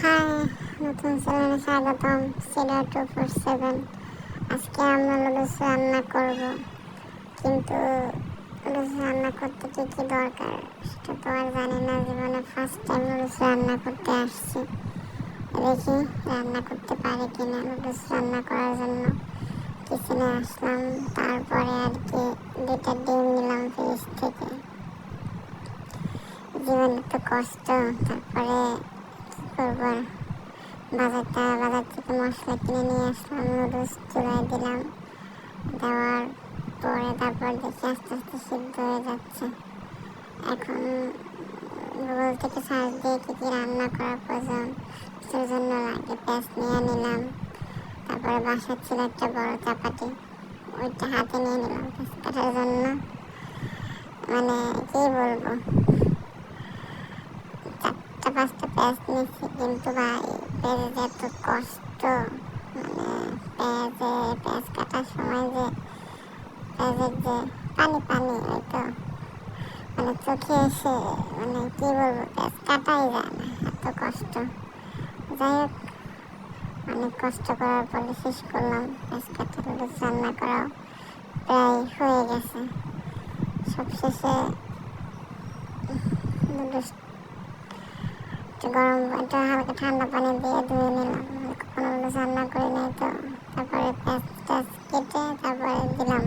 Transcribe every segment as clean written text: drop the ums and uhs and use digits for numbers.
High, নতুন চ্যানেলে স্বাগতম। সিডা 247। আজকে আমরা লুডুস রান্না করব, কিন্তু লুডুস রান্না করতে কি কি দরকার সেটা তো আর জানি না। জীবনে ফার্স্ট টাইম লুডুস রান্না করতে আসছি, দেখি রান্না করতে পারি কিনা। লুডুস রান্না করার জন্য কিচেনে আসলাম, তারপরে আর কি 2টা ডিম নিলাম ফ্রিজ থেকে। জীবনে তো কষ্ট, তারপরে কি করবো। বাজার থেকে মশলা কিনে নিয়ে আসলাম, নুডলস চুলায় দিলাম, দেওয়ার পরে তারপর দেখি আস্তে আস্তে সিদ্ধ হয়ে যাচ্ছে। এখন গুগল থেকে সার্চ দিয়ে কী কী রান্না করার প্রয়োজন কিছুর জন্য লাগে, পেঁয়াজ নিয়ে নিলাম। তারপরে বাসার ছিল একটা বড় চাপাতি, ওইটা হাতে নিয়ে নিলাম পেঁয়াজ কাটার জন্য। মানে কি বলবো, 4-5টা পেঁয়াজ নিয়েছি, কিন্তু ভাই পেঁয়াজের যে এত কষ্ট, মানে পেঁয়াজ কাটার সময় যে পেঁয়াজের যে পানি ওই তো মানে চোখে এসে, মানে কি বলবো, পেঁয়াজ কাটাই যায় না, এত কষ্ট। যাই হোক, অনেক কষ্ট করার পরে শেষ করলাম। পেঁয়াজ কাটা লুডুস রান্না করাও প্রায় হয়ে গেছে। সবশেষে লুডুস গরম, এটা হালকা ঠান্ডা পানি দিয়ে ধুয়ে নিলাম, কখনো লুডুস রান্না করি নাই তো। তারপরে পেঁয়াজ কেটে তারপরে দিলাম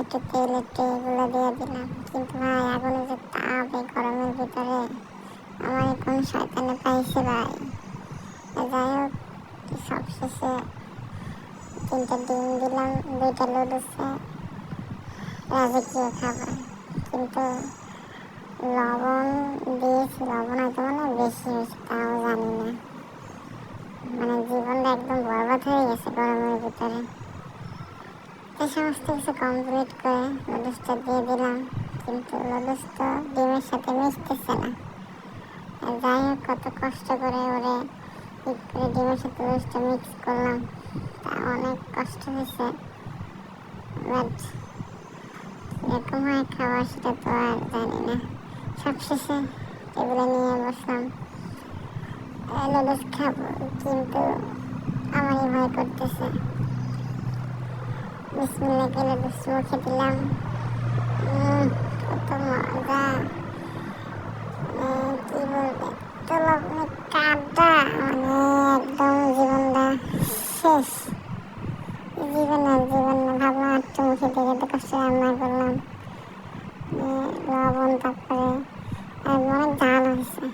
একটু তেল, একটু এগুলো দিয়ে দিলাম। কিন্তু ভাই আগুনে যে তাপ, এই গরমের ভিতরে আমার কোন শয়তানে পাইছে ভাই। যাই হোক, সবশেষে 3টা ডিম দিলাম, 2টা লুডুসে, রাজকীয় খাবার। কিন্তু লবণ দিয়েছি, লবণ হয়তো মানে বেশি হয়েছে, তাও জানি না। মানে জীবনটা একদম বরবাদ হয়ে গেছে গরমের ভিতরে। এই সমস্ত কিছু কমপ্লিট করে লুডুসটা দিয়ে দিলাম, কিন্তু লুডুস তো ডিমের সাথে মিশতেছে না। যাই হোক, কত কষ্ট করে ওরে ডিমের সাথে লুডুসটা মিক্স করলাম, তা অনেক কষ্ট হয়েছে। বাট এরকম হয় খাবার, সেটা তো আর জানি না। সবশেষে টেবিলে নিয়ে বসলাম, লুডুস খাবো, কিন্তু আমারই ভয় করতেছে। বিসমিল্লাহ বলে লুডুস মুখে দিলাম। কত মজা, কি বলবে, তো লবণে কাদা, মানে একদম জীবনটা শেষ। জীবন না ভাবলাম একটু মুখে দিয়ে এত কষ্ট রান্না করলাম, লবণ, তারপরে অনেক ঝাল হয়েছে।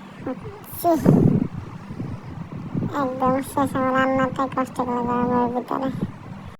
একদম শেষ, আমার রান্নাটাই কষ্ট করে গরমের ভিতরে।